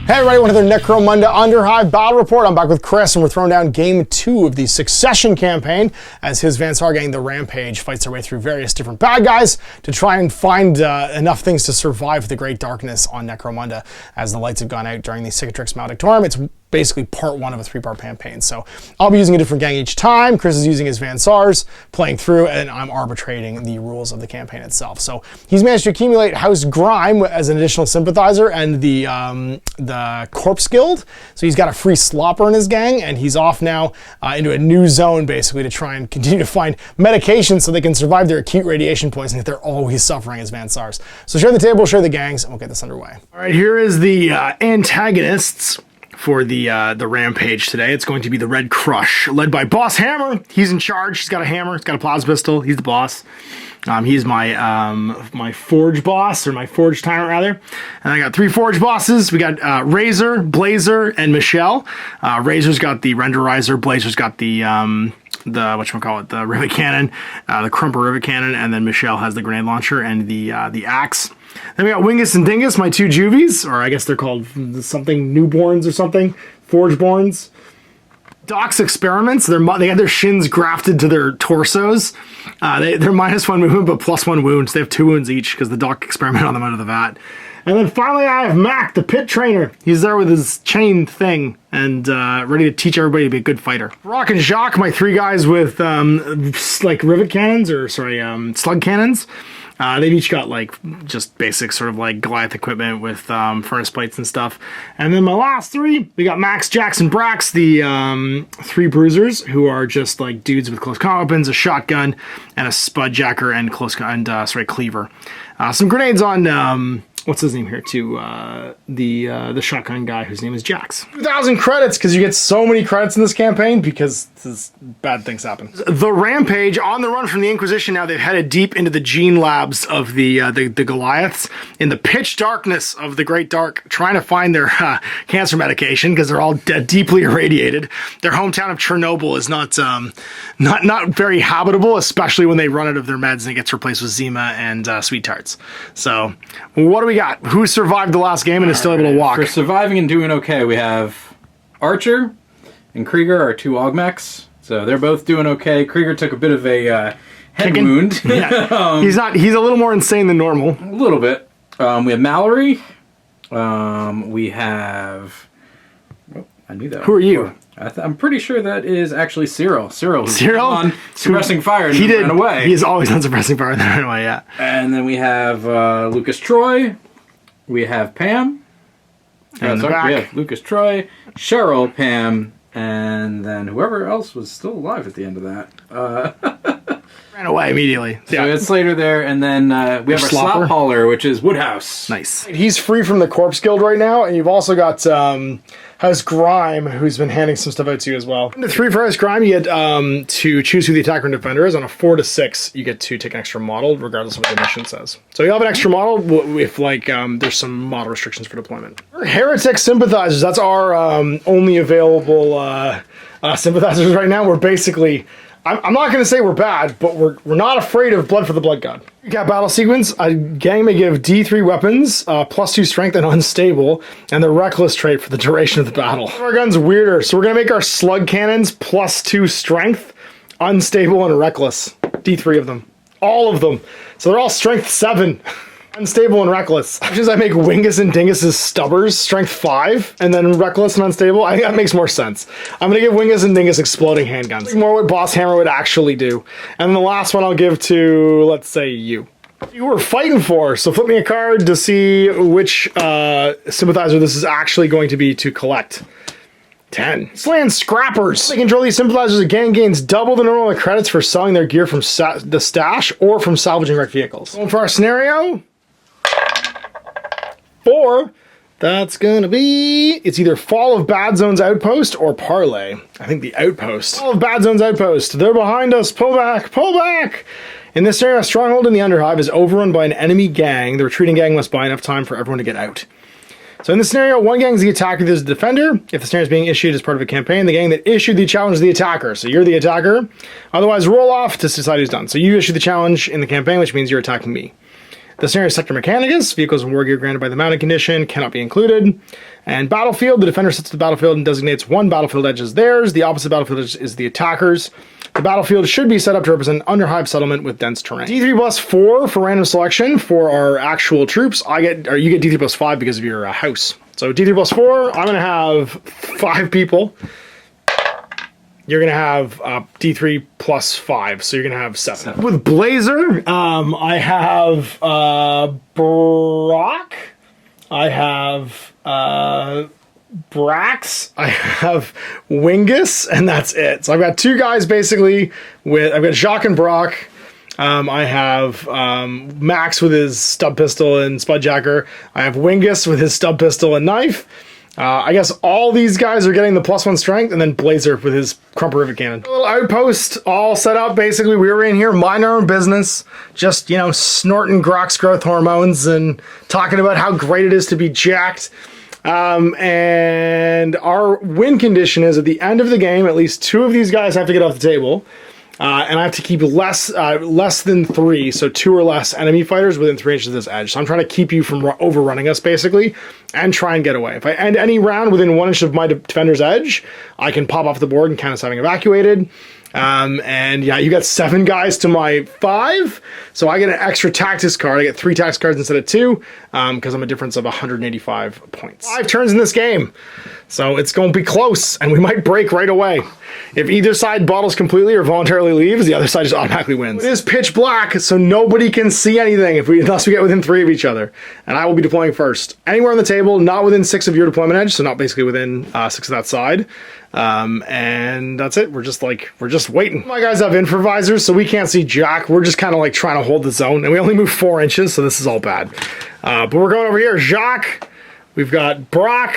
Hey everybody, another Necromunda Under Hive Battle Report. I'm back with Chris and we're throwing down Game 2 of the Succession campaign as his Saar gang, the Rampage, fights their way through various different bad guys to try and find enough things to survive the Great Darkness on Necromunda as the lights have gone out during the Cicatrix Maledictorum. It's basically part one of a three-part campaign. So I'll be using a different gang each time. Chris is using his Saars, playing through, and I'm arbitrating the rules of the campaign itself. So he's managed to accumulate House Grime as an additional sympathizer and the Corpse Guild. So he's got a free slopper in his gang, and he's off now into a new zone basically to try and continue to find medications so they can survive their acute radiation poisoning that they're always suffering as Saars. So share the table, share the gangs, and we'll get this underway. All right, here is the antagonists for the Rampage today. It's going to be the Red Crush, led by Boss Hammer. He's in charge. He's got a hammer. He's got a plasma pistol. He's the boss. He's my Forge boss, or my Forge tyrant rather. And I got three Forge bosses. We got Razor, Blazer, and Michelle. Razor's got the Renderizer. Blazer's got the whatchamacallit, the Rivet Cannon, the Crumper Rivet Cannon, and then Michelle has the Grenade Launcher and the Axe. Then we got Wingus and Dingus, my two juvies, or I guess they're called something newborns or something, Forgeborns. Doc's Experiments, they have their shins grafted to their torsos. They're -1 movement, but +1 wounds. They have 2 wounds each because the Doc experimented on them out of the vat. And then finally I have Mac, the pit trainer. He's there with his chain thing and ready to teach everybody to be a good fighter. Rock and Jacques, my three guys with like rivet cannons, or sorry, slug cannons. They've each got like just basic sort of like Goliath equipment with furnace plates and stuff. And then my last three, we got Max, Jax, and Brax, the three bruisers, who are just like dudes with close combat weapons, a shotgun, and a spudjacker and cleaver. Some grenades on what's his name here too? The shotgun guy whose name is Jax. 2,000 credits because you get so many credits in this campaign because bad things happen. The Rampage, on the run from the Inquisition now, they've headed deep into the gene labs of the Goliaths in the pitch darkness of the Great Dark, trying to find their cancer medication because they're all deeply irradiated. Their hometown of Chernobyl is not very habitable, especially when they run out of their meds and it gets replaced with Zima and Sweet Tarts. So what do we got? Who survived the last game and is still able to walk? For surviving and doing okay, we have Archer and Krieger, are two augmechs. So they're both doing okay. Krieger took a bit of a head wound. Yeah. He's a little more insane than normal. A little bit. We have Mallory. We have... Oh, I knew that. Who are you? I'm pretty sure that is actually Cyril. Who's Cyril? on suppressing fire and ran away. He is always on suppressing fire and then ran away, yeah. And then we have Lucas Troy. We have Pam. And We have Lucas Troy, Cheryl, Pam, and then whoever else was still alive at the end of that. Ran away immediately. So we had Slater there, and then we have our slop hauler, which is Woodhouse. Nice. He's free from the Corpse Guild right now, and you've also got House Grime, who's been handing some stuff out to you as well. The 3 for House Grime, you get to choose who the attacker and defender is. On a 4 to 6, you get to take an extra model, regardless of what the mission says. So you'll have an extra model if like there's some model restrictions for deployment. Heretic Sympathizers, that's our only available sympathizers right now. We're basically... I'm not going to say we're bad, but we're not afraid of Blood for the Blood God. Recap battle sequence. A gang may give D3 weapons, +2 strength and unstable, and the reckless trait for the duration of the battle. Our gun's weirder, so we're going to make our slug cannons +2 strength, unstable, and reckless. D3 of them. All of them. So they're all strength 7. Unstable and reckless. Options I make Wingus and Dingus's stubbers, strength 5, and then reckless and unstable. I think that makes more sense. I'm gonna give Wingus and Dingus exploding handguns. More what Boss Hammer would actually do. And then the last one I'll give to, let's say, you. You were fighting for, so flip me a card to see which sympathizer this is actually going to be to collect. 10. Slaying Scrappers. They control these sympathizers. A gang gains double the normal credits for selling their gear from the stash or from salvaging wrecked vehicles. Going for our scenario. 4, that's gonna be... It's either Fall of Bad Zone's Outpost or Parlay. I think the Outpost. Fall of Bad Zone's Outpost. They're behind us. Pull back. Pull back! In this area, a stronghold in the Underhive is overrun by an enemy gang. The retreating gang must buy enough time for everyone to get out. So in this scenario, one gang is the attacker, there's the defender. If the scenario is being issued as part of a campaign, the gang that issued the challenge is the attacker. So you're the attacker. Otherwise, roll off to decide who's done. So you issue the challenge in the campaign, which means you're attacking me. The scenario sector mechanicus, vehicles and war gear granted by the mounted condition cannot be included. And battlefield, the defender sits to the battlefield and designates one battlefield edge as theirs. The opposite battlefield edge is the attacker's. The battlefield should be set up to represent an under-hive settlement with dense terrain. D3 plus 4 for random selection for our actual troops. You get D3 plus 5 because of your house. So D3 plus 4, I'm going to have 5 people. You're going to have D3 plus 5, so you're going to have 7. With Blazer, I have Brock. I have Brax. I have Wingus, and that's it. So I've got 2 guys basically I've got Jacques and Brock. I have Max with his stub pistol and spudjacker. I have Wingus with his stub pistol and knife. I guess all these guys are getting the +1 strength, and then Blazer with his crumperific cannon. A little outpost all set up, basically. We were in here minding our own business, just, you know, snorting Grox growth hormones and talking about how great it is to be jacked. And our win condition is at the end of the game, at least 2 of these guys have to get off the table. And I have to keep less than 3, so 2 or less enemy fighters within 3 inches of this edge. So I'm trying to keep you from overrunning us, basically, and try and get away. If I end any round within 1 inch of my defender's edge, I can pop off the board and count as having evacuated. And yeah, you got 7 guys to my 5, so I get an extra tactics card. I get 3 tactics cards instead of 2, because I'm a difference of 185 points. 5 turns in this game, so it's going to be close, and we might break right away. If either side bottles completely or voluntarily leaves, the other side just automatically wins. It is pitch black, so nobody can see anything unless we get within 3 of each other. And I will be deploying first. Anywhere on the table, not within 6 of your deployment edge, so not basically within 6 of that side. And that's it. We're just waiting. My guys have infravisors, so we can't see Jack. We're just kind of like trying to hold the zone, and we only move 4 inches, so this is all bad. But we're going over here. Jacques, we've got Brock,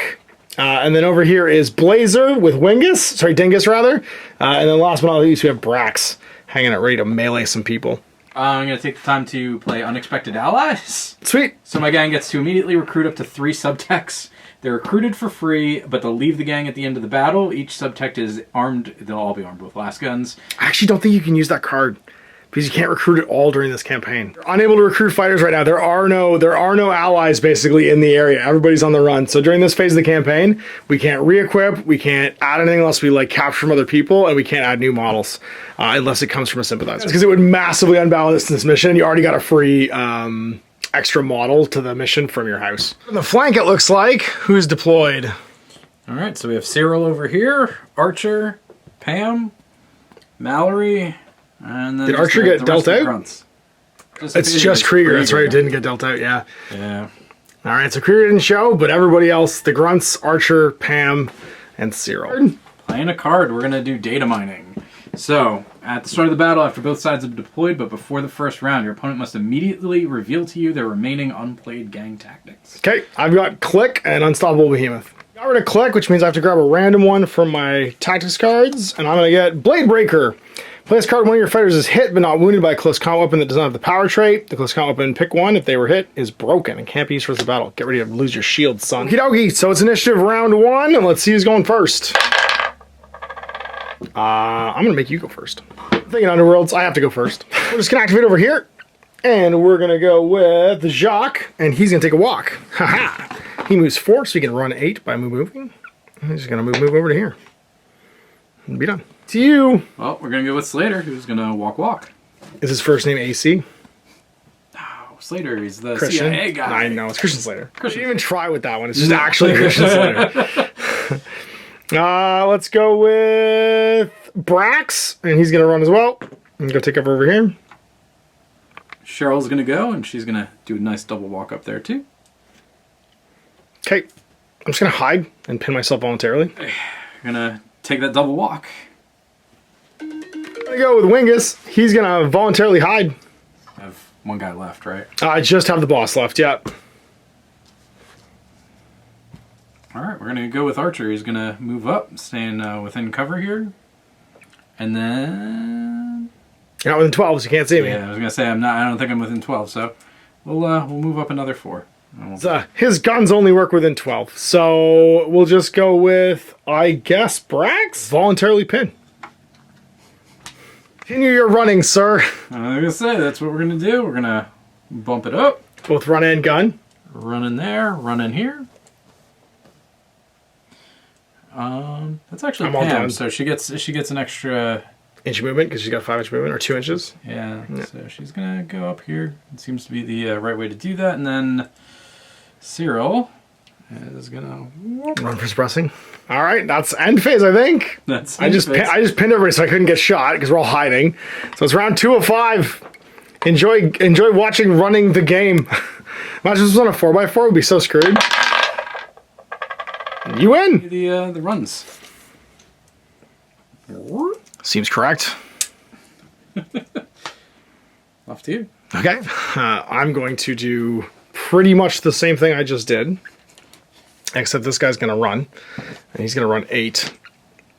and then over here is Blazer with Dingus rather. And then last but not least, we have Brax hanging out ready to melee some people. I'm going to take the time to play Unexpected Allies. Sweet. So my gang gets to immediately recruit up to 3 subtechs. They're recruited for free, but they'll leave the gang at the end of the battle. Each subtech is armed. They'll all be armed with las guns. I actually don't think you can use that card, because you can't recruit at all during this campaign. You're unable to recruit fighters right now. There are no allies basically in the area. Everybody's on the run. So during this phase of the campaign, we can't re-equip, we can't add anything unless we like capture from other people, and we can't add new models unless it comes from a sympathizer. Because it would massively unbalance this mission. You already got a free extra model to the mission from your house. On the flank, it looks like. Who's deployed? All right, so we have Cyril over here, Archer, Pam, Mallory. And then did Archer get dealt out? It's just Krieger. That's right, it didn't get dealt out, yeah. Yeah. All right, so Krieger didn't show, but everybody else, the grunts, Archer, Pam, and Cyril. Playing a card, we're going to do data mining. So, at the start of the battle, after both sides have deployed, but before the first round, your opponent must immediately reveal to you their remaining unplayed gang tactics. Okay, I've got Click and Unstoppable Behemoth. Got rid of Click, which means I have to grab a random one from my tactics cards, and I'm going to get Blade Breaker. Play this card when one of your fighters is hit but not wounded by a close combat weapon that does not have the power trait. The close combat weapon, pick one. If they were hit, is broken and can't be used for the battle. Get ready to lose your shield, son. Okie dokie, so it's initiative round 1, and let's see who's going first. I'm going to make you go first. Thinking Underworlds, I have to go first. We're just going to activate over here, and we're going to go with Jacques, and he's going to take a walk. Haha! He moves 4, so he can run 8 by moving. He's just going to move over to here. And be done. To you. Well, we're going to go with Slater, who's going to walk. Is his first name AC? No, Slater, he's the Christian? CIA guy. I know, it's Christian Slater. Christian. You didn't even try with that one. It's just actually Christian Slater. Let's go with Brax, and he's going to run as well. I'm going to take over here. Cheryl's going to go, and she's going to do a nice double walk up there, too. Okay. I'm just going to hide and pin myself voluntarily. You're going to take that double walk. I'm going to go with Wingus. He's going to voluntarily hide. I have one guy left, right? I just have the boss left, yeah. Alright, we're going to go with Archer. He's going to move up, staying within cover here. And then... You're not within 12, so you can't see me. Yeah, I was going to say, I don't think I'm within 12, so we'll move up another 4. His guns only work within 12, so we'll just go with, I guess, Brax? Voluntarily pin. Continue your running, sir. I was going to say, that's what we're going to do. We're going to bump it up. Both run and gun. Run in there, run in here. That's actually I'm all Pam, done. so she gets an extra Inch movement, because she's got 5 inch movement, or 2 inches. yeah. So she's gonna go up here. It seems to be the right way to do that, and then Cyril is gonna Run for suppressing. All right, that's end phase, I think. That's I just pinned everybody so I couldn't get shot because we're all hiding. So it's round 2 of 5. Enjoy watching running the game. Imagine this was on a 4x4, we'd be so screwed. You win. the runs. Seems correct. Off to you. Okay, I'm going to do pretty much the same thing I just did, except this guy's going to run, and he's going to run 8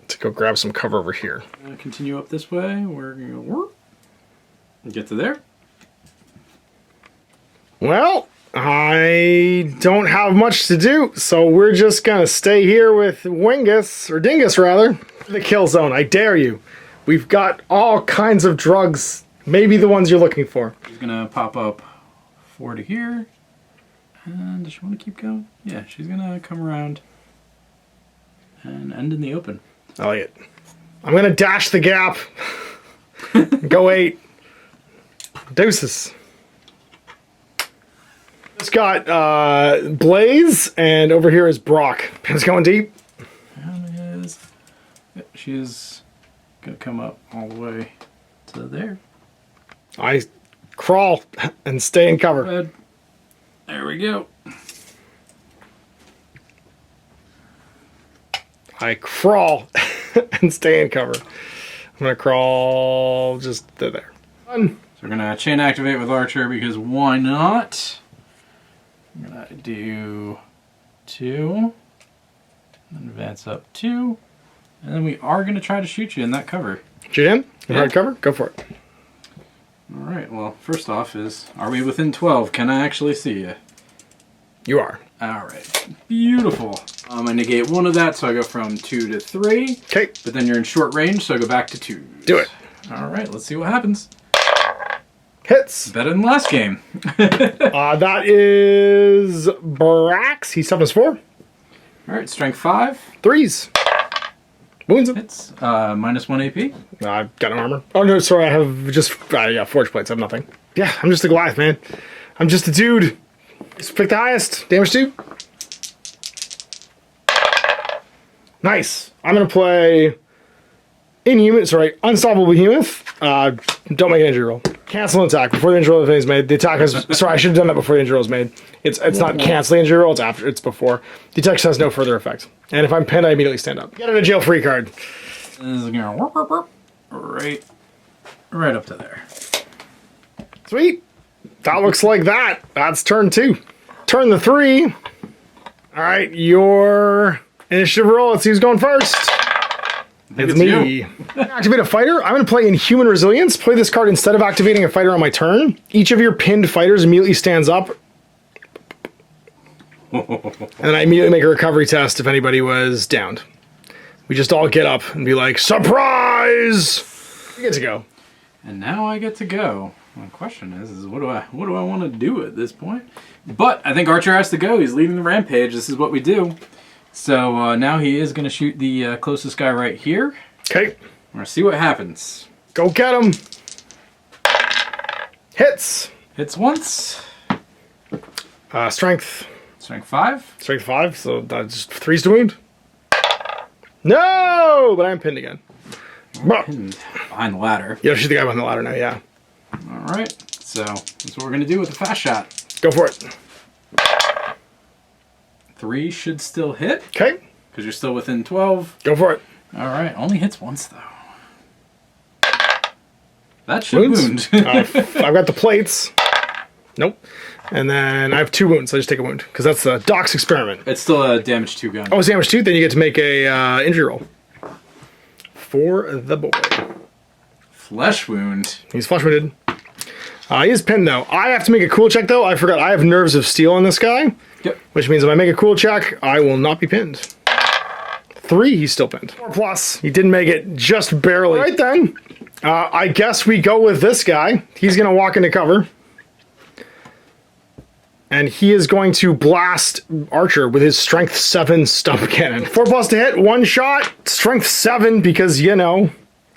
to go grab some cover over here. Continue up this way. We're going to get to there. Well, I don't have much to do, so we're just going to stay here with Wingus, or Dingus rather. The kill zone, I dare you. We've got all kinds of drugs, maybe the ones you're looking for. She's going to pop up 4 to here. And does she want to keep going? Yeah, she's going to come around and end in the open. I like it. I'm going to dash the gap. Go 8. Deuces. It's got Blaze, and over here is Brock. It's going deep. And is, she's going to come up all the way to there. I crawl and stay in cover. Red. There we go. I crawl and stay in cover. I'm going to crawl just there. Done. So we're going to chain activate with Archer because why not? I'm going to do 2. Then advance up 2. And then we are going to try to shoot you in that cover. Shoot in? Yeah. Hard cover? Go for it. Alright, well, first off are we within 12? Can I actually see you? You are. Alright, beautiful. I negate 1 of that, so I go from 2 to 3. Okay. But then you're in short range, so I go back to 2. Do it. Alright, let's see what happens. Hits. Better than last game. That is Brax. He's toughness 4. Alright, strength 5. 3s. Wounds him. Hits. -1 AP. I've got no armor. Oh, no, sorry. I have just, yeah, forge plates. I have nothing. Yeah, I'm just a Goliath, man. I'm just a dude. Just pick the highest. Damage 2. Nice. I'm going to play Inhuman, sorry, Unstoppable Behemoth. Don't make an injury roll. Cancel an attack before the injury roll is made. The attack is, sorry, I should have done that before the injury roll is made. It's not cancel the injury roll, it's after, it's before. The attack has no further effect. And if I'm pinned, I immediately stand up. Get in a jail free card. This is going to right up to there. Sweet. That looks like that. That's turn 2. Turn the 3. All right, your initiative roll. Let's see who's going first. It's me. Activate a fighter. I'm going to play Inhuman Resilience. Play this card instead of activating a fighter on my turn. Each of your pinned fighters immediately stands up. And I immediately make a recovery test if anybody was downed. We just all get up and be like, surprise! You get to go. And now I get to go. My question is what do I want to do at this point? But I think Archer has to go. He's leading the rampage. This is what we do. So now he is going to shoot the closest guy right here. Okay. We're going to see what happens. Go get him. Hits. Hits once. Strength. Strength 5. Strength 5, so that's 3s to wound. No! But I'm pinned again. Pinned behind the ladder. Yeah, shoot the guy behind the ladder now, yeah. Alright, so that's what we're going to do with the fast shot. Go for it. 3 should still hit. Okay. Because you're still within 12. Go for it. Alright, only hits once though. That should wound. I've got the plates. Nope. And then I have 2 wounds, so I just take a wound. Because that's the Doc's experiment. It's still a damage 2 gun. Oh, it's damage 2? Then you get to make a injury roll. For the boy. Flesh wound. He's flesh wounded. He is pinned though. I have to make a cool check though. I forgot I have nerves of steel on this guy. Yep. Which means if I make a cool check, I will not be pinned. 3, he's still pinned. 4+. He didn't make it just barely. All right then. I guess we go with this guy. He's going to walk into cover. And he is going to blast Archer with his Strength 7 stub cannon. 4+ to hit, 1 shot, Strength 7 because, you know,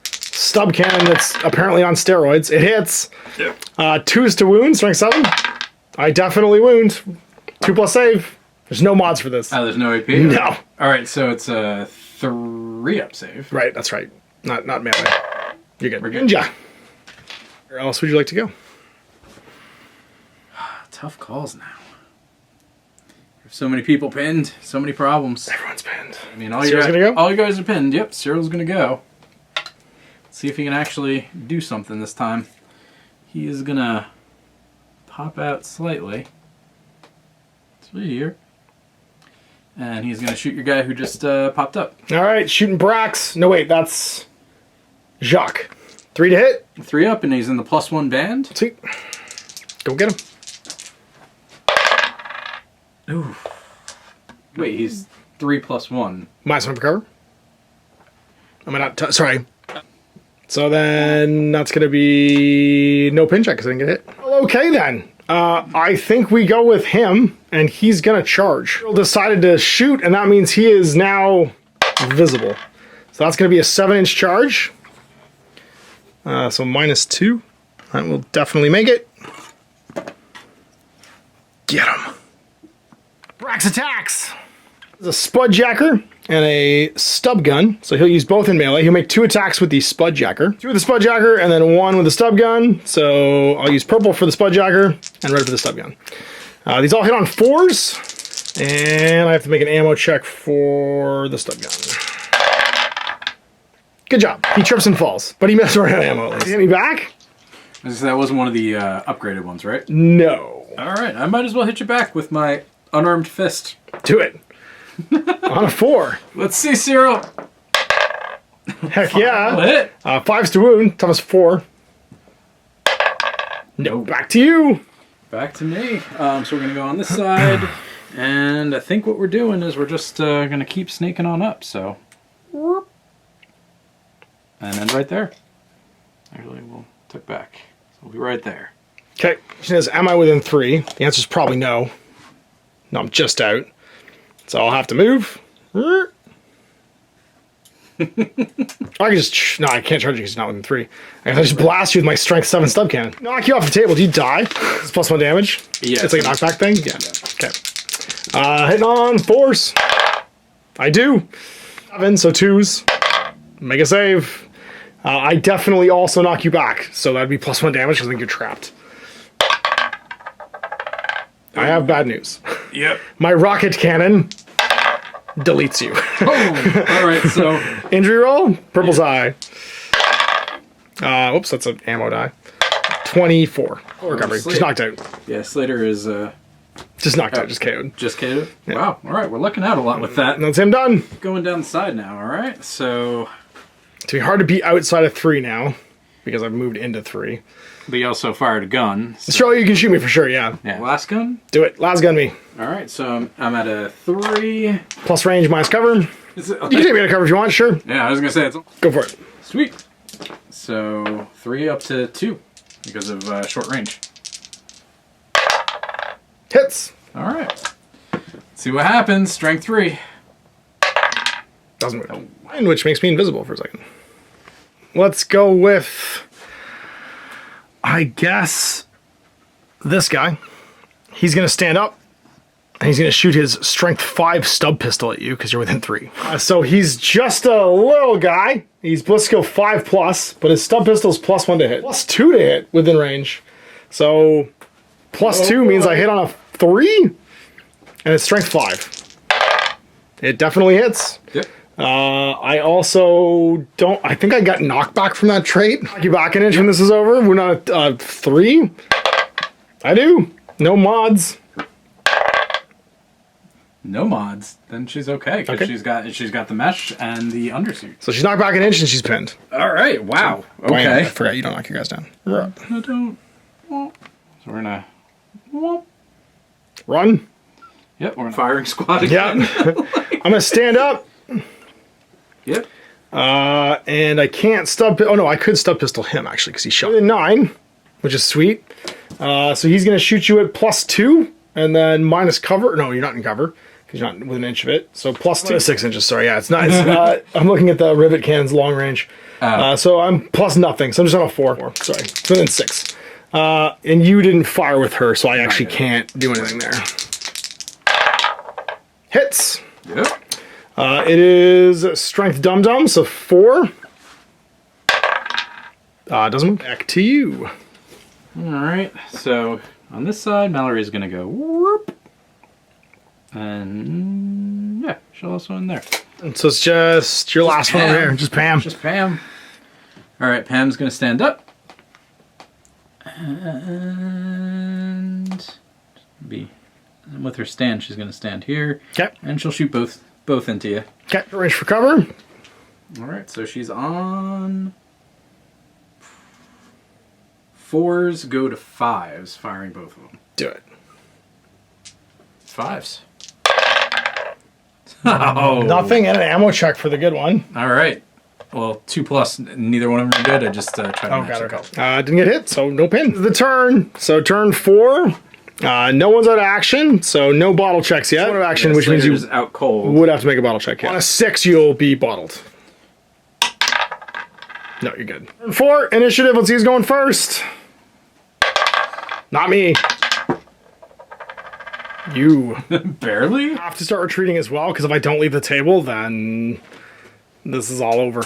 stub cannon that's apparently on steroids. It hits. Yep. 2s to wound, Strength 7. I definitely wound. 2+ save. There's no mods for this. Oh, there's no AP? No. All right, so it's a 3-up save. Right, that's right. Not melee. You're good. We're good. Ninja. Where else would you like to go? Tough calls now. There's so many people pinned, so many problems. Everyone's pinned. I mean, Cyril's gonna go? all you guys are pinned. Yep, Cyril's gonna go. Let's see if he can actually do something this time. He is gonna pop out slightly. It's right here. And he's gonna shoot your guy who just popped up. All right, shooting Brax. No, wait, that's Jacques. 3 to hit. 3 up, and he's in the +1 band. Sweet. Go get him. Ooh. Wait, he's 3 + 1. -1 for cover. Am I not? Sorry. So then that's going to be no pin check because I didn't get hit. Well, okay then. I think we go with him, and he's going to charge. Cyril decided to shoot, and that means he is now visible. So that's going to be a 7-inch charge. So -2. That will definitely make it. Get him. Brax attacks. There's a Spudjacker and a stub gun, so he'll use both in melee. He'll make 2 attacks with the Spudjacker. 2 with the Spudjacker and then 1 with the stub gun. So I'll use purple for the Spudjacker and red for the stub gun. These all hit on 4s, and I have to make an ammo check for the stub gun. Good job. He trips and falls, but he missed right on ammo at least. Hit me back? That wasn't one of the upgraded ones, right? No. All right, I might as well hit you back with my unarmed fist. Do it. On a 4. Let's see, Cyril. Heck yeah. Hit. 5s to wound, toughest 4. No, back to you. Back to me. So we're going to go on this side. And I think what we're doing is we're just going to keep snaking on up. So, and then right there. Actually, we'll tuck back. So we'll be right there. Okay. Question is, am I within 3? The answer is probably no. No, I'm just out. So I'll have to move. I can just... No, I can't charge you because he's not within 3. I can just blast you with my Strength 7 stub cannon. Knock you off the table. Do you die? It's +1 damage? Yeah. It's like a knockback thing? Yeah. Okay. Hitting on 4s. I do. 7, so 2s. Make a save. I definitely also knock you back. So that'd be +1 damage because I think you're trapped. I have bad news. Yep. My rocket cannon deletes you. Oh, all right, so... Injury roll, purple's eye. Oops, that's an ammo die. 24. Recovery, just knocked out. Yeah, Slater is... Just knocked out, just KO'd. Just KO'd? Yeah. Wow, all right, we're lucking out a lot with that. And that's him done. Going down the side now, all right? So... It's going to be hard to be outside of 3 now, because I've moved into 3. But you also fired a gun. So. Sure, you can shoot me for sure, yeah. Last gun? Do it. Last gun me. All right, so I'm at a 3. Plus range, minus cover. Is it, okay. You can take me out of cover if you want, sure. Yeah, I was going to say it's... Go for it. Sweet. So 3 up to 2 because of short range. Hits. All right. Let's see what happens. Strength 3. Doesn't move. Oh. Which makes me invisible for a second. Let's go with... I guess this guy. He's going to stand up, and he's going to shoot his Strength 5 stub pistol at you because you're within 3. So he's just a little guy. He's Bliss skill 5+, but his stub pistol is +1 to hit. +2 to hit within range. So +2 means I hit on a 3, and it's Strength 5. It definitely hits. Yep. I also don't... I think I got knockback from that trait. Knock you back an inch when this is over. We're not at 3. I do. No mods. No mods. Then she's okay because she's got the mesh and the undersuit. So she's knocked back an inch and she's pinned. All right. Wow. Okay. Okay. I forgot you don't knock your guys down. No, don't. So we're gonna run. Yep. We're in firing squad again. Yeah. I'm gonna stand up. Yep. And I can't stub... Oh, no, I could stub pistol him, actually, because he shot. 9, which is sweet. So he's going to shoot you at +2 and then minus cover. No, you're not in cover because you're not within an inch of it. So plus 6 inches. Sorry, yeah, it's not. It's not. I'm looking at the rivet cannon's long range. So I'm plus nothing. So I'm just on a 4. Sorry, it's within 6. And you didn't fire with her, so I actually can't do anything there. Hits. Yep. It is strength dum-dum, so 4. Doesn't move. Back to you. All right. So on this side, Mallory's gonna go whoop, and yeah, she'll also in there. And so it's just your last one over here, just Pam. Just Pam. All right, Pam's gonna stand up, and with her stand, she's gonna stand here. Okay. And she'll shoot both into you. Okay. Range for cover. All right. So she's on 4s, go to 5s, firing both of them. Do it. 5s. Oh. Nothing and an ammo check for the good one. All right. Well, 2+, neither one of them are good. I just tried to match it up. Didn't get hit, so no pin. The turn. So turn 4. No one's out of action, so no bottle checks yet. Out of action, which means you out cold. would have to make a bottle check. Yeah. On a 6, you'll be bottled. No, you're good. Turn 4, initiative. Let's see who's going first. Not me. You. Barely? I have to start retreating as well, because if I don't leave the table, then this is all over.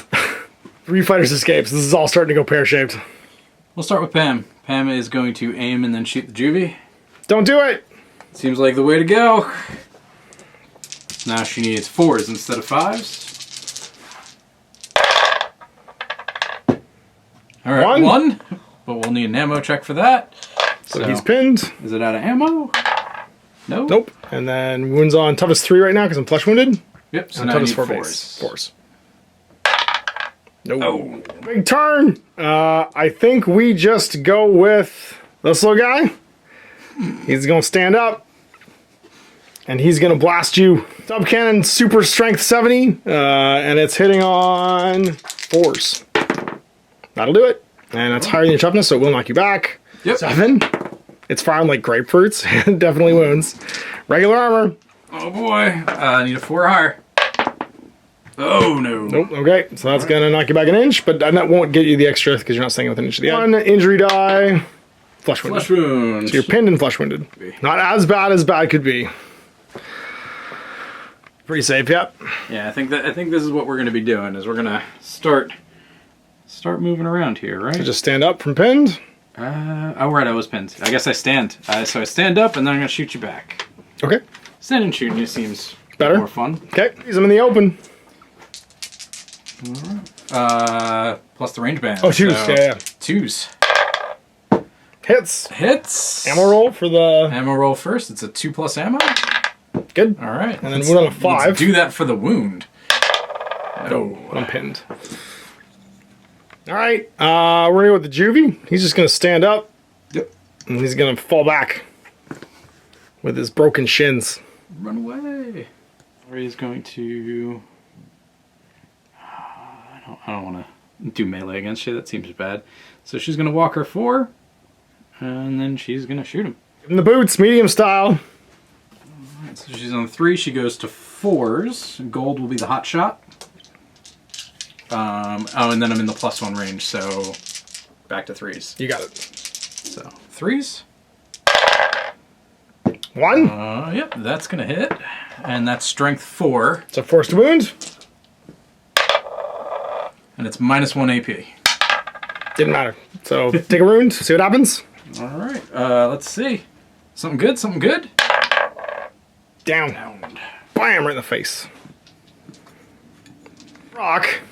3 fighters escapes. This is all starting to go pear-shaped. We'll start with Pam. Pam is going to aim and then shoot the juvie. Don't do it! Seems like the way to go. Now she needs 4s instead of 5s. All right, 1. But we'll need an ammo check for that. So he's pinned. Is it out of ammo? No. Nope. And then wounds on toughest 3 right now because I'm flesh wounded. Yep. So and now toughest you 4 need base. 4s. No. Oh. Big turn. I think we just go with this little guy. He's going to stand up. And he's going to blast you. Sub cannon, super strength 70. And it's hitting on 4s. That'll do it. And that's higher than your toughness, so it will knock you back. Yep. 7. It's firing like grapefruits. It definitely wounds. Regular armor. Oh boy. I need a 4 higher. Oh no. Nope. Okay. So that's going to knock you back an inch, but that won't get you the extra because you're not staying with an inch of the end. 1 injury die. Flesh wounded. Flesh wound. So you're pinned and flesh wounded. Not as bad could be. Pretty safe, yep. Yeah, I think this is what we're going to be doing. Is we're going to start moving around here, right? So just stand up from pinned. Oh, right, I was pinned. I guess I stand. So I stand up, and then I'm going to shoot you back. Okay. Standing shooting you seems better. More fun. Okay, I'm in the open. Plus the range band. Oh, 2s, so yeah. 2s. Hits. Hits. Ammo roll for the... Ammo roll first. It's a 2+ ammo. Good. All right. And then wound on a 5. Let's do that for the wound. Oh, I'm pinned. All right, we're going to go with the juvie. He's just going to stand up. Yep. And he's going to fall back with his broken shins. Run away. Or he's going to... I don't want to do melee against you. That seems bad. So she's going to walk her 4. And then she's going to shoot him. Give him the boots, medium style. All right, so she's on 3. She goes to 4s. Gold will be the hot shot. Oh, and then I'm in the +1 range, so back to 3s. You got it. So 3s. 1. Yep, that's gonna hit, and that's strength 4. So forced wound. And it's -1 AP. Didn't matter. So take a wound. See what happens. All right. Let's see. Something good. Something good. Down. Bam! Right in the face. Rock.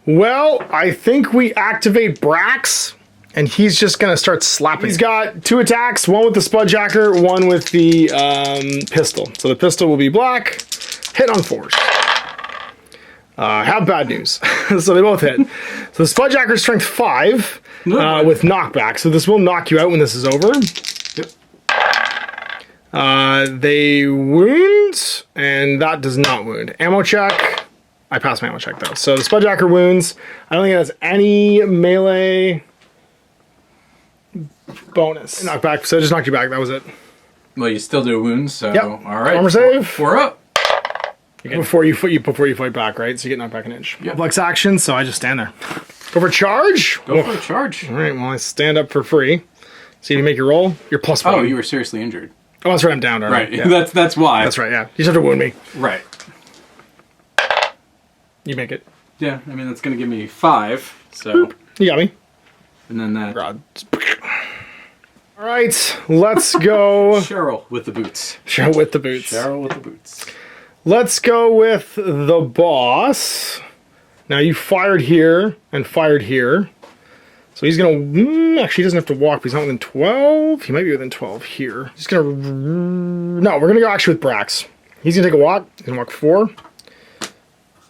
Well, I think we activate Brax, and he's just going to start slapping. He's got 2 attacks, 1 with the Spudjacker, 1 with the pistol. So the pistol will be black, hit on 4s. Have bad news. So they both hit. So the Spudjacker's strength 5 with knockback, so this will knock you out when this is over. Yep. They wound, and that does not wound. Ammo check. I passed my ammo check though. So the Spudjacker wounds. I don't think it has any melee bonus. Knockback, so it just knocked you back. That was it. Well, you still do wounds, so Yep. all right. Armor save. 4 up. Before you fight back, right? So you get knocked back an inch. Yep. Flex action, so I just stand there. Go for charge. Go for a charge. All right. Well, I stand up for free. So you make your roll. You're +1. Oh, you were seriously injured. Oh, that's right. I'm down. Right. Yeah. That's why. That's right. Yeah. You just have to wound me. Right. You make it. Yeah. I mean, that's gonna give me 5. So. Boop. You got me. And then that. Rod. All right. Let's go. Cheryl with the boots. Cheryl with the boots. Cheryl with the boots. Let's go with the boss. Now you fired here and fired here. So he's gonna, actually he doesn't have to walk, but he's not within 12. He might be within 12 here. He's gonna, no, we're gonna go actually with Brax. He's gonna take a walk. He's gonna walk 4.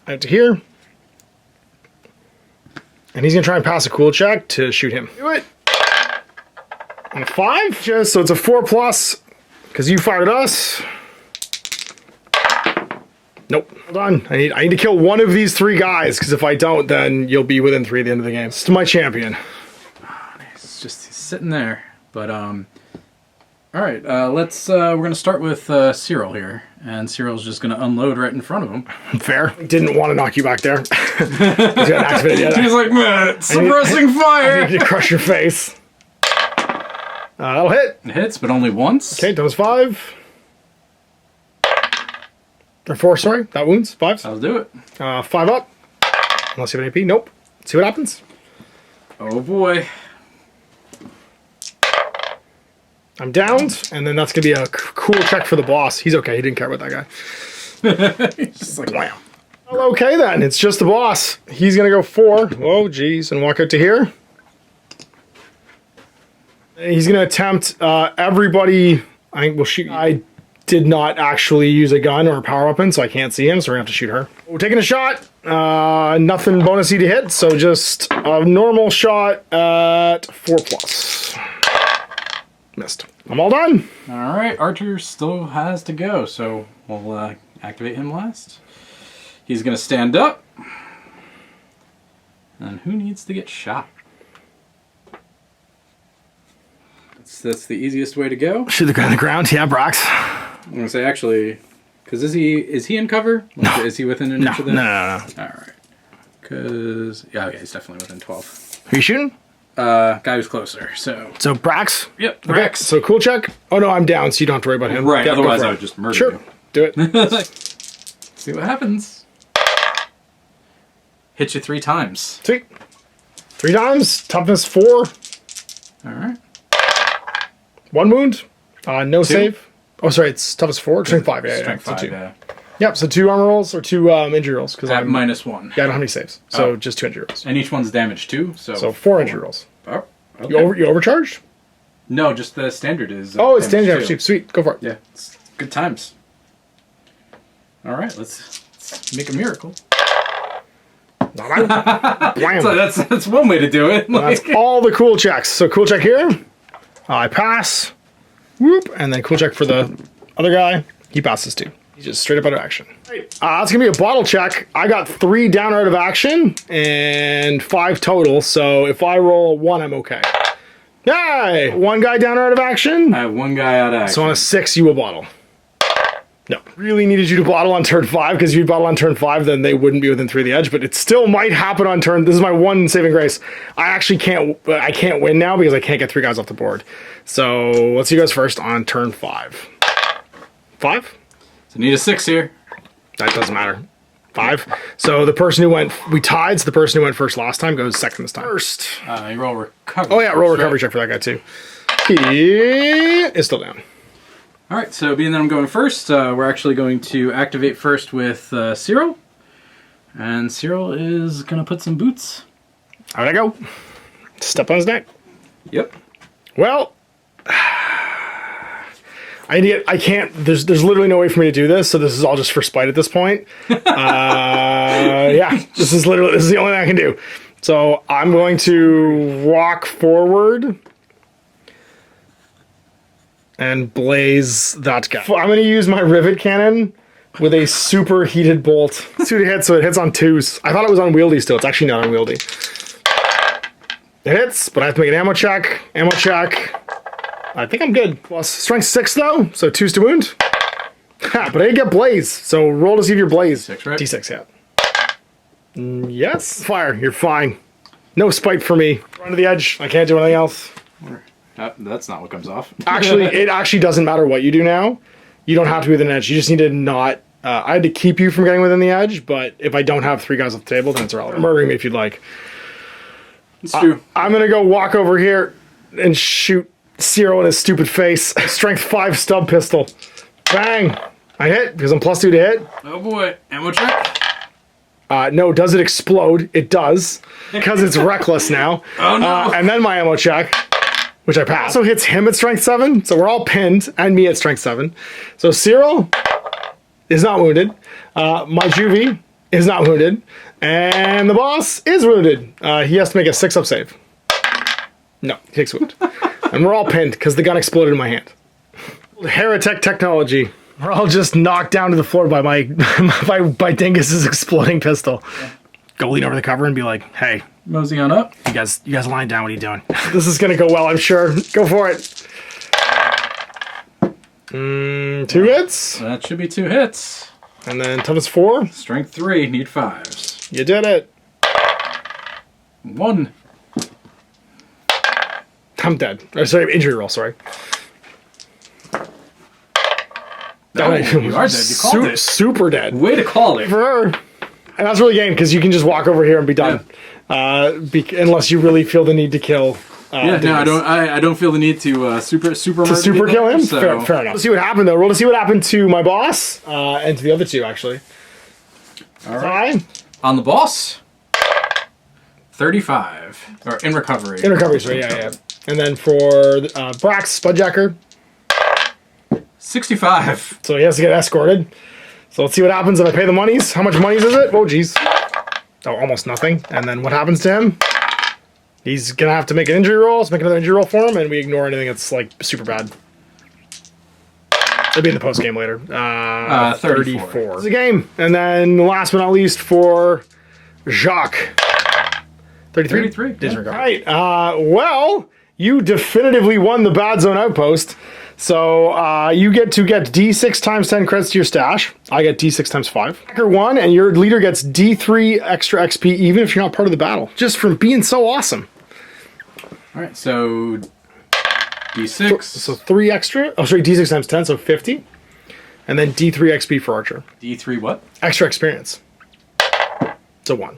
Out to here. And he's gonna try and pass a cool check to shoot him. Do it. On a 5, just so it's a 4+, because you fired us. Nope. Hold on. I need to kill one of these 3 guys, because if I don't, then you'll be within 3 at the end of the game. It's my champion. It's just he's sitting there. But all right. We're gonna start with Cyril here, and Cyril's just gonna unload right in front of him. Fair. Didn't want to knock you back there. He's got activated yet. He's like, man, suppressing fire. I need to crush your face. That'll hit. It hits, but only once. Okay, that was 5. Or 4, sorry. That wounds. 5s. I'll do it. 5 up. Unless you have an AP. Nope. See what happens. Oh boy. I'm downed, and then that's going to be a cool check for the boss. He's okay. He didn't care about that guy. He's just like, Wham. Well, okay then. It's just the boss. He's going to go 4. Oh, geez. And walk out to here. He's going to attempt everybody. I think we'll shoot. I did not actually use a gun or a power weapon, so I can't see him, so we're going to have to shoot her. We're taking a shot. Nothing bonusy to hit, so just a normal shot at 4+. Missed. I'm all done. all right, Archer still has to go, so we'll activate him last. He's gonna stand up. And who needs to get shot? That's the easiest way to go. Shoot the guy on the ground. Yeah, Brax. I'm gonna say actually, because is he in cover? Like, No. Is he within an No, inch of no, that? no, no. All right. Because yeah, he's definitely within 12. Who are you shooting? Guy who's closer. So Brax? yep. Okay, Rex. so cool check. Oh no, I'm down, so you don't have to worry about him. Right. Yeah, go Otherwise, for I it. would just murder Sure, you. do it. See what happens. Hit you 3 times. Sweet. 3 times, toughness 4, All right. 1 wound, no save. Oh, sorry, it's toughness 4, strength 5. Yeah, Strength so 5. 2. Yeah. Yep, so 2 armor rolls or 2 injury rolls because At I'm -1. Yeah, I don't have any saves, so Oh. just 2 injury rolls. And each one's damaged too. So 4 injury rolls. Oh, okay. You overcharged? No, just the standard is. Oh, it's standard damage damage. Sweet, go for it. Yeah, it's good times. All right, let's make a miracle. Blam. So that's one way to do it. That's all the cool checks. So cool check here. I pass. Whoop, and then cool check for the other guy. He passes too. He's just straight up out of action. That's gonna be a bottle check. I got 3 down out of action and 5 total. So if I roll 1, I'm okay. Yay! 1 guy down or out of action. I have 1 guy out of action. So on a 6, you will bottle. No. Really needed you to bottle on turn 5, because if you bottle on turn 5, then they wouldn't be within 3 of the edge, but it still might happen on turn. This is my 1 saving grace. I actually can't win now because I can't get 3 guys off the board. So let's see you guys first on turn 5. 5? So need a 6 here. That doesn't matter. 5. So the person who went, we tied, so the person who went first last time goes second this time. First. You roll recovery. Oh yeah, roll recovery check for that guy too. He is still down. All right, so being that I'm going first, we're actually going to activate first with Cyril. And Cyril is going to put some boots. How'd I go? Step on his neck. Yep. Well, I can't, there's literally no way for me to do this, so this is all just for spite at this point. Yeah, this is the only thing I can do. So I'm going to walk forward and blaze that guy. I'm going to use my rivet cannon with a super heated bolt. 2 to hit, so it hits on 2s. I thought it was unwieldy still. It's actually not unwieldy. It hits, but I have to make an ammo check. Ammo check. I think I'm good. Plus strength 6 though, so 2's to wound. But I didn't get blaze, so roll to see if you're blaze. 6, right? D6, yeah. Yes. Fire, you're fine. No spite for me. Run to the edge. I can't do anything else. That's not what comes off. Actually, it actually doesn't matter what you do now. You don't have to be within an edge. You just need to not... I had to keep you from getting within the edge, but if I don't have 3 guys at the table, then it's irrelevant. Murdering me if you'd like. It's true. I'm going to go walk over here and shoot Ciro in his stupid face. Strength 5 stub pistol. Bang! I hit because I'm +2 to hit. Oh boy. Ammo check? No, does it explode? It does. Because it's reckless now. Oh no. And then my ammo check, which I pass. Also hits him at strength 7, so we're all pinned, and me at strength 7. So Cyril is not wounded. My juvie is not wounded. And the boss is wounded. He has to make a 6-up save. No, he takes wound. And we're all pinned because the gun exploded in my hand. Heretic technology. We're all just knocked down to the floor by my by Dingus's exploding pistol. Yeah. Go lean over the cover and be like, "Hey, mosey on up. You guys lying down. What are you doing?" This is gonna go well, I'm sure. Go for it. 2 hits. That should be 2 hits. And then toughness 4. Strength 3. Need 5s. You did it. 1. I'm dead. Or, sorry, injury roll. Sorry. No, you are dead. You called it. Super dead. Way to call it. For her. And that's really game because you can just walk over here and be done. Yeah. Unless you really feel the need to kill. I don't feel the need to super kill him. So. Fair enough. Let's see what happened though. Roll to see what happened to my boss and to the other 2 actually. All right. On the boss. 35 or in recovery. In recovery, sorry. Yeah. And then for Brax Spudjacker. 65. So he has to get escorted. So let's see what happens if I pay the monies. How much monies is it? Oh, geez. Oh, almost nothing. And then what happens to him? He's going to have to make an injury roll. Let's make another injury roll for him, and we ignore anything that's, like, super bad. It'll be in the post-game later. 34. It's a game. And then last but not least for Jacques. 33? 33. All right. Well, you definitively won the Bad Zone Outpost. So you get to get D6 times 10 credits to your stash. I get D6 times 5. Hacker 1, and your leader gets D3 extra XP even if you're not part of the battle. Just from being so awesome. All right, so D6. So 3 extra. Oh, sorry, D6 times 10, so 50. And then D3 XP for Archer. D3 what? Extra experience. So 1.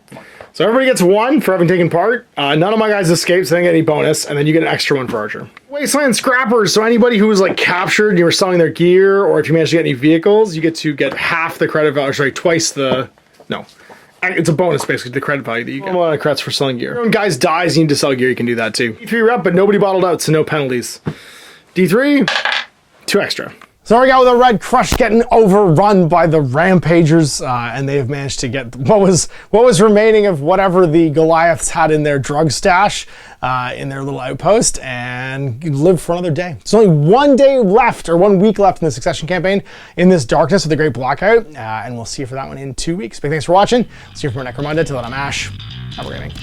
So everybody gets 1 for having taken part. None of my guys escaped, so they don't get any bonus, and then you get an extra 1 for Archer. Wasteland Scrappers, so anybody who was like captured and you were selling their gear, or if you managed to get any vehicles, you get to get half the credit value, sorry, twice the, no. It's a bonus basically, the credit value that you get. A lot of credits for selling gear. When guys dies, you need to sell gear, you can do that too. D3 rep, but nobody bottled out, so no penalties. D3, 2 extra. So we got with a red crush getting overrun by the Rampagers, and they have managed to get what was remaining of whatever the Goliaths had in their drug stash in their little outpost, and live for another day. There's only 1 day left, or 1 week left in the Succession campaign in this darkness of the Great Blackout, and we'll see you for that one in 2 weeks. Big thanks for watching. See you from Necromunda. Till then, I'm Ash. Have a great night.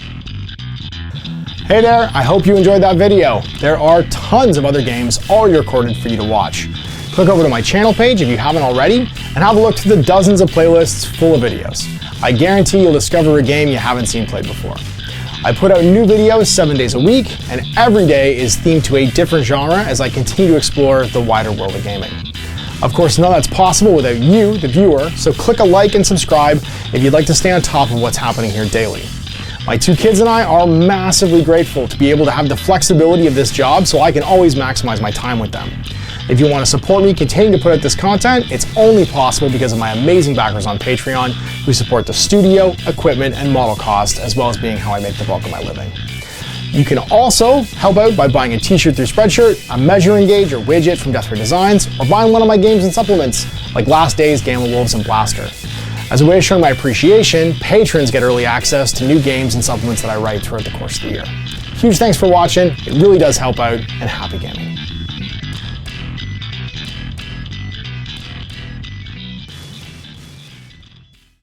Hey there, I hope you enjoyed that video. There are tons of other games already recorded for you to watch. Click over to my channel page if you haven't already, and have a look through the dozens of playlists full of videos. I guarantee you'll discover a game you haven't seen played before. I put out new videos 7 days a week, and every day is themed to a different genre as I continue to explore the wider world of gaming. Of course, none of that's possible without you, the viewer, so click a like and subscribe if you'd like to stay on top of what's happening here daily. My 2 kids and I are massively grateful to be able to have the flexibility of this job so I can always maximize my time with them. If you want to support me continue to put out this content, it's only possible because of my amazing backers on Patreon who support the studio, equipment, and model cost, as well as being how I make the bulk of my living. You can also help out by buying a t-shirt through Spreadshirt, a measuring gauge or widget from Death Ray Designs, or buying one of my games and supplements, like Last Days, Gamma Wolves, and Blaster. As a way of showing my appreciation, patrons get early access to new games and supplements that I write throughout the course of the year. Huge thanks for watching, it really does help out, and happy gaming.